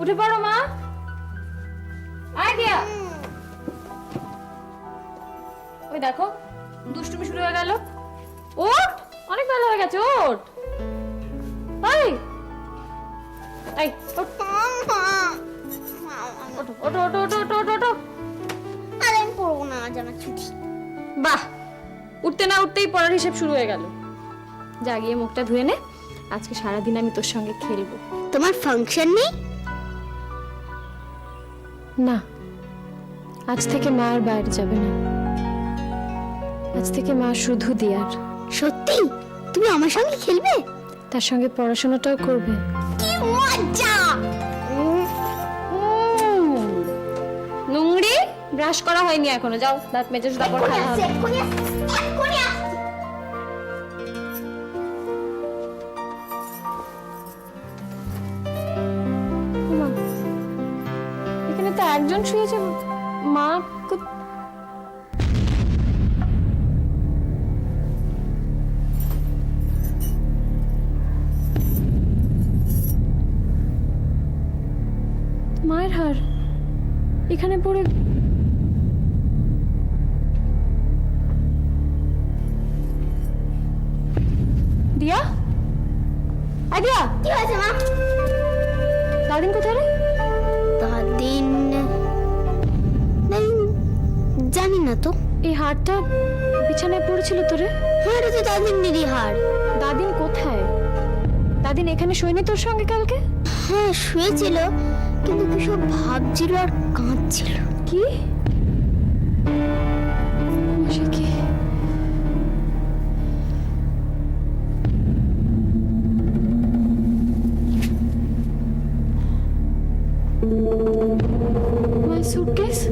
উঠে পড়ো মা। আয় দিয়া, ওই দেখো দুষ্টুমি শুরু হয়ে গেল। ওঠ, অনেক বেলা হয়ে গেছে, ওঠ। এই এই ওঠো ওঠো ওঠো ওঠো ওঠো ওঠো ওঠো। আর আমি পড়বো না, আজ আমার ছুটি। বাহ, উঠতে না উঠতেই পড়ার হিসেব শুরু হয়ে গেল। যা গিয়ে মুখটা ধুয়ে নে, আজকে সারাদিন আমি তোর সঙ্গে খেলবো। তোমার ফাংশন নেই? না, আজ থেকে মা আর বাইরে যাবে না। আজ থেকে মা শুধু দিয়ার। সত্যি? তুমি আমার সঙ্গে খেলবে? তার সঙ্গে পড়াশোনাটাও করবে। কি মজা! নোংরি, ব্রাশ করা হয়নি এখনো, যাও দাঁত মেজে তারপর খাওয়া হবে। মা, এখানে তো একজন শুয়েছে, মা মায়ের হার এখানে পড়ে। দিয়া, আই দিয়া, কি হয়েছে মা? দাদিন কোথায় রে? দাদিন জানি না তো। এই হারটা বিছানায় পড়েছিল তোরে? হ্যাঁ, এটা তো দাদিনেরই হার। দাদিন কোথায়? দাদিন এখানে শোয়নি তোর সঙ্গে কালকে? হ্যাঁ, শুয়েছিল, কিন্তু কিসব ভাবছিল আর কাঁদছিল। কি সে কি? My suitcase?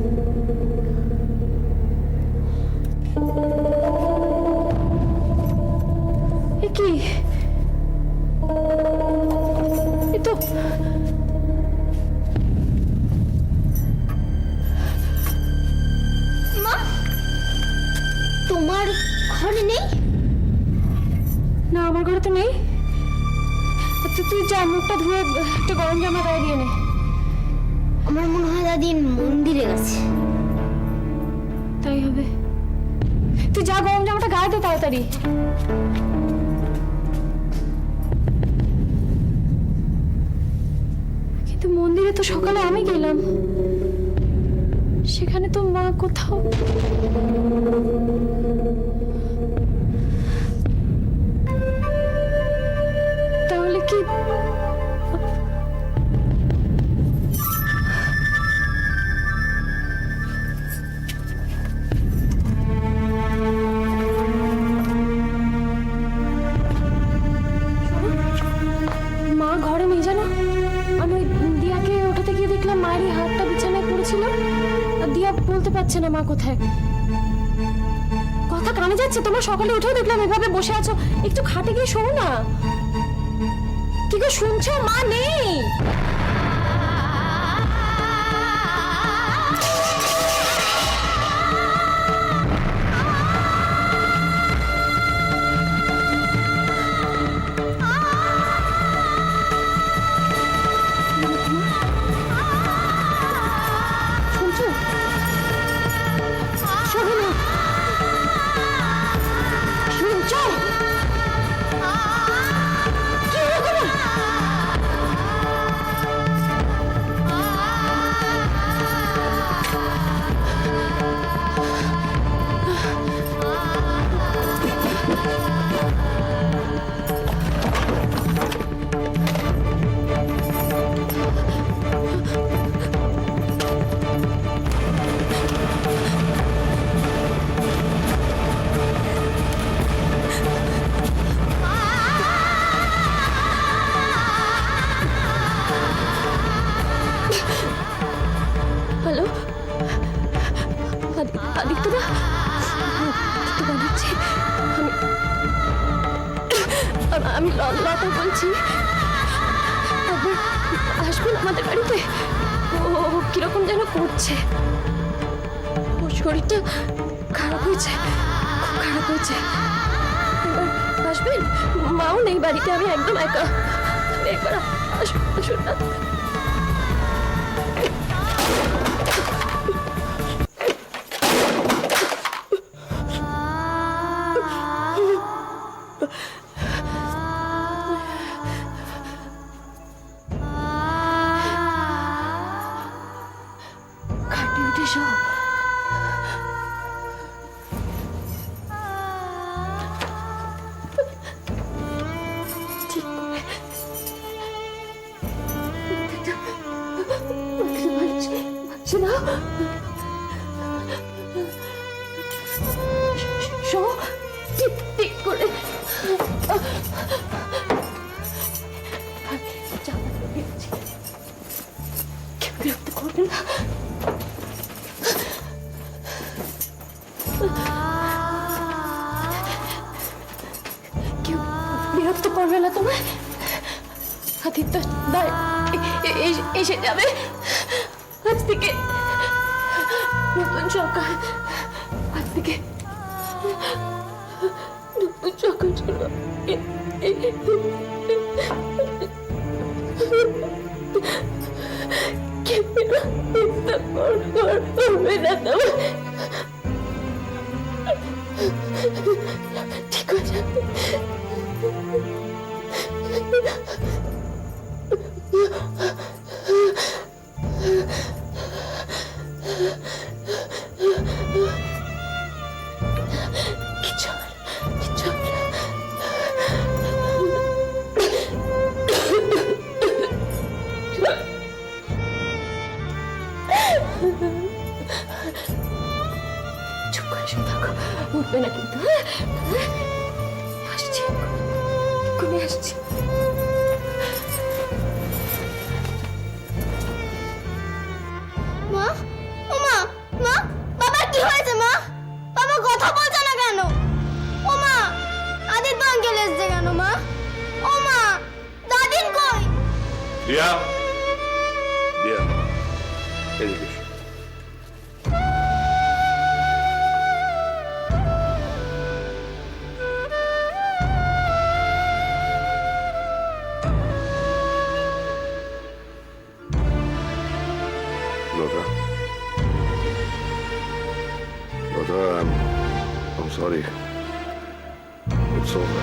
এ কি? এ তো মা, তোমার ঘরে নেই? না, আমার ঘরে তো নেই। আচ্ছা তুই যা, মুখটা ধুয়ে একটা গরম জামা গায়ে দিয়ে নে। আমার মনে হয় দাদিন মন্দিরে গেছে। তাই হবে, তুই যা গরম জামাটা গায়ে দে তাড়াতাড়ি। কিন্তু মন্দিরে তো সকালে আমি গেলাম, সেখানে তো মা কোথাও। তাহলে কি মা ঘরে নেই জানো? আমি ওই দিয়াকে ওঠাতে গিয়ে দেখলাম মায়ের এই হাতটা বিছানায় পড়েছিল, আর দিয়া বলতে পারছে না মা কোথায়। কথা কানে যাচ্ছে? তোমরা সকালে উঠেও দেখলাম এভাবে বসে আছো, একটু খাটে গিয়ে শোনো না। কি গো, শুনছো? মা নেই। শুনছো? শোনো না, শুনছো? কি হলো তোমার? হ্যালো, আদিত্যদা, তো বানাচ্ছি আমি লতা বলছি। একবার আসবেন আমাদের বাড়িতে? ও কিরকম যেন করছে, ওর শরীরটা খারাপ হয়েছে, খুব খারাপ হয়েছে। একবার আসবেন? মাও নেই বাড়িতে, আমি একদম একা। একবার আসুন আসুন না। শোনো শোনো ঠিক ঠিক করে জামা দিয়েছি, কেউ বিরক্ত করবে না। কেউ বিরক্ত করবে না তোমায়। আদিত্য এসে যাবে আজ থেকে, নতুন সকাল, আজ থেকে নতুন সকাল শুরু। কেউ বিরক্ত করবে না তোমায়, ঠিক হয়ে যাবে। চুপ করে শুনে থাকো, উঠবে না কিন্তু। আসছি, এক্ষুনি আসছি। মা, ও মা, মা, বাবার কি হয়েছে মা? বাবা কথা বলছে না কেন? ও মা, আদিত্য আঙ্কেল এসেছে কেন মা? ও মা, দাদিন কই? দিয়া, দিয়া, এদিকে এসো। Lothar. Lothar, I'm sorry. It's over.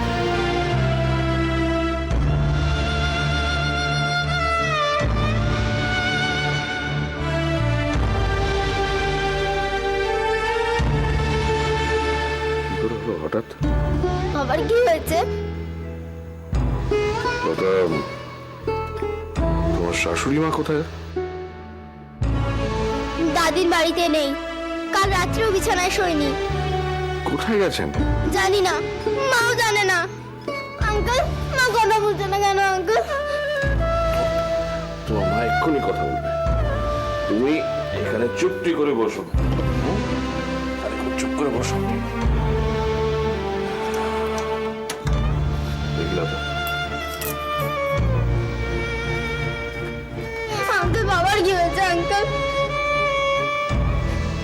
কি করে হলো হঠাৎ? বাবার কি হয়েছে? Lothar, তোমার শাশুড়ি মা কোথায়? দাদির বাড়িতে নেই, কাল রাত্রেও বিছানায় শোয়নি। কোথায় গেছেন? জানি না, মাও জানে না। আঙ্কেল, মা কথা বলছে না কেন আঙ্কেল? তোমার মা এক্ষুনি কথা বলবে, তুমি এখানে চুপটি করে বসো। আরে খুব চুপ করে বসো। দেখলা তো? আঙ্কেল, বাবার কি হয়েছে আঙ্কেল?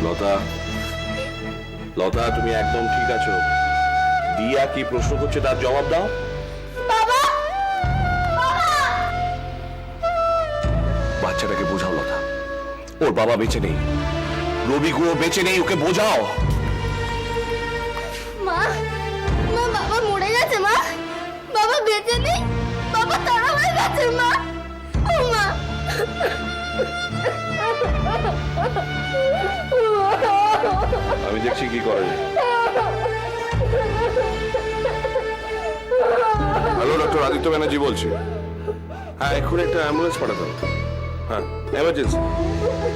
লতা, লতা তুমি একদম ঠিক আছো। দিয়া কি প্রশ্ন করছে তার জবাব দাও। বাবা, বাবা! বাচ্চাটাকে বোঝাও লতা, ওর বাবা বেঁচে নেই, রবি গুলো বেঁচে নেই, ওকে বোঝাও। মা, মা, বাবা মরে গেছে মা? বাবা বেঁচে নেই? বাবা তারা হয়ে গেছে মা? ও মা! আমি দেখছি কি করে। হ্যালো, ডক্টর আদিত্য ব্যানার্জি বলছি। হ্যাঁ, এক্ষুনি একটা অ্যাম্বুলেন্স পাঠাতে হবে। হ্যাঁ, এমার্জেন্সি।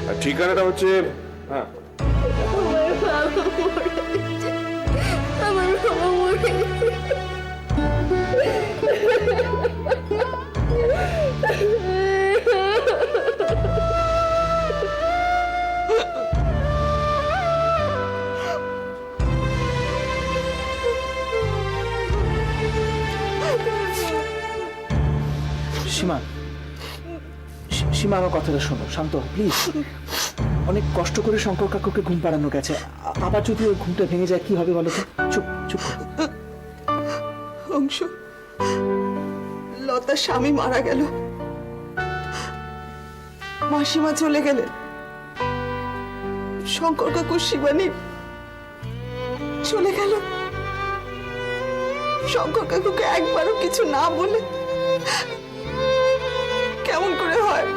আর ঠিকানাটা হচ্ছে, হ্যাঁ, আমার বাবা মরে গেছে। সীমা, সীমা আমার কথাটা শোনো, শান্ত প্লিজ। অনেক কষ্ট করে শঙ্কর কাকুকে ঘুম পাড়ানো গেছে, আবার যদি ওই ঘুমটা ভেঙে যায় কি হবে বলো তো? চুপ চুপ। অংশ, লতার স্বামী মারা গেল, মাসিমা চলে গেলেন, শঙ্কর কাকুর শিবানী চলে গেল। শঙ্কর কাকুকে একবারও কিছু না বলে কেমন করে হয়?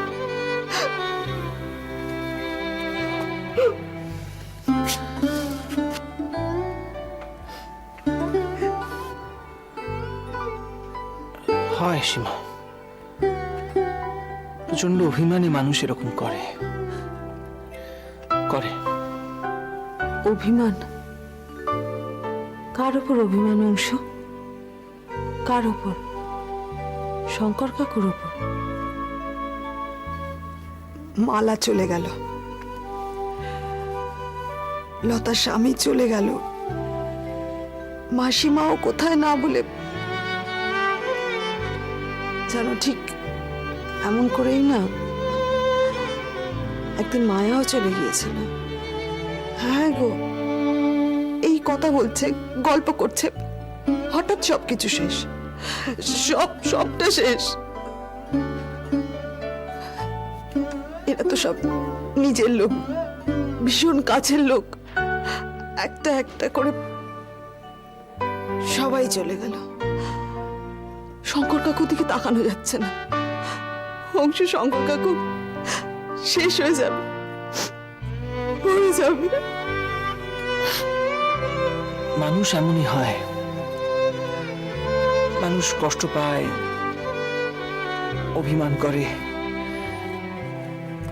হয় সীমা, প্রচন্ড অভিমানী মানুষ এরকম করে। করে। অভিমান? কার উপর অভিমান অংশ? কার উপর? শঙ্কর কাকুর উপর? মালা চলে গেল, লতার স্বামী চলে গেল, মাসিমাও কোথায় না বলে, যেন ঠিক এমন করেই না একদিন মায়াও চলে গিয়েছিল। হ্যাঁ গো, এই কথা বলছে, গল্প করছে, হঠাৎ সবকিছু শেষ, সবটা শেষ। এরা তো সব নিজের লোক, ভীষণ কাছের লোক, একটা একটা করে সবাই চলে গেল। শঙ্কর কাকুর দিকে তাকানো যাচ্ছে না। অংশ শঙ্কর কাকু শেষ হয়ে যাবে, মরে যাবে। মানুষ এমনই হয়, মানুষ কষ্ট পায়, অভিমান করে,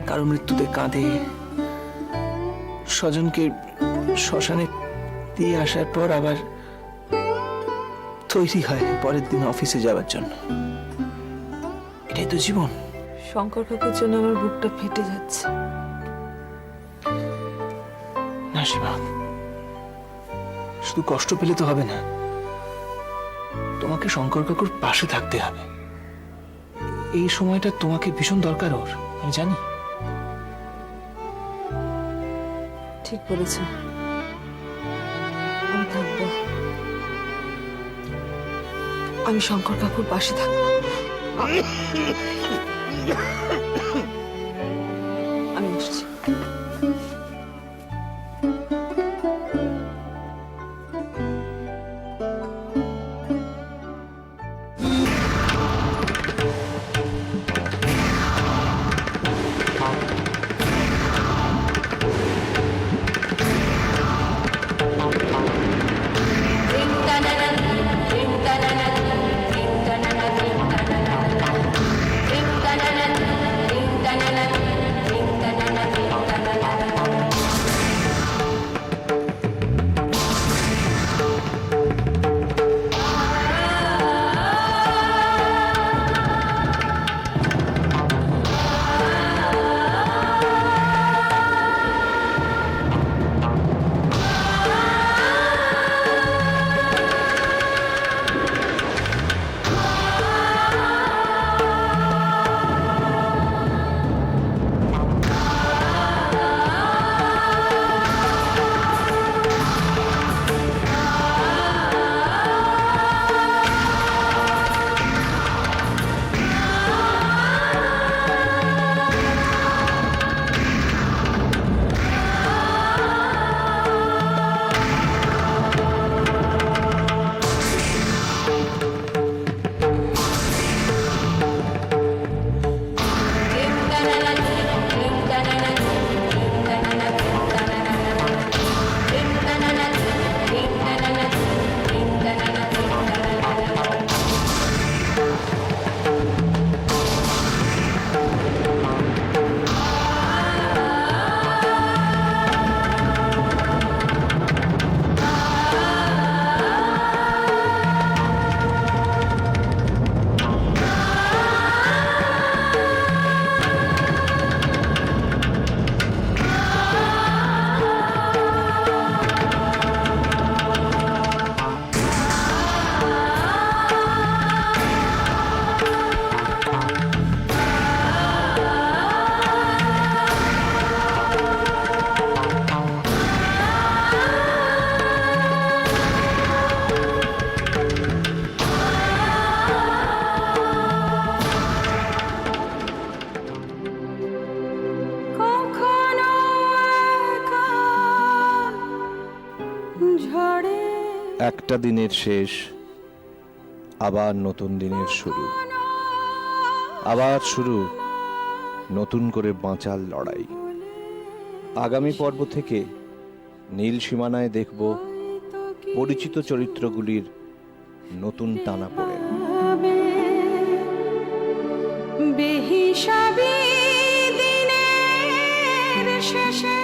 কারো মৃত্যুতে কাঁদে, স্বজনকে শ্মশানে দিয়ে আসার পর আবার তৈরি হয় পরের দিন অফিসে যাওয়ার জন্য। এটাই তো জীবন। শঙ্কর কাকুর জন্য আমার বুকটা ফেটে যাচ্ছে। না সীমা, শুধু কষ্ট পেলে তো হবে না, তোমাকে শঙ্কর কাকুর পাশে থাকতে হবে। এই সময়টা তোমাকে ভীষণ দরকার ওর, আমি জানি। ঠিক বলেছ, আমি থাকবো, আমি শঙ্কর কাকুর পাশে থাকবো। আমি আসছি। একটা দিনের শেষ, আবার নতুন দিনের শুরু, আবার শুরু নতুন করে বাঁচার লড়াই। আগামী পর্ব থেকে নীল সীমানায় দেখব পরিচিত চরিত্রগুলির নতুন টানাপোড়েন। বেহিসাবি দিনের শেষে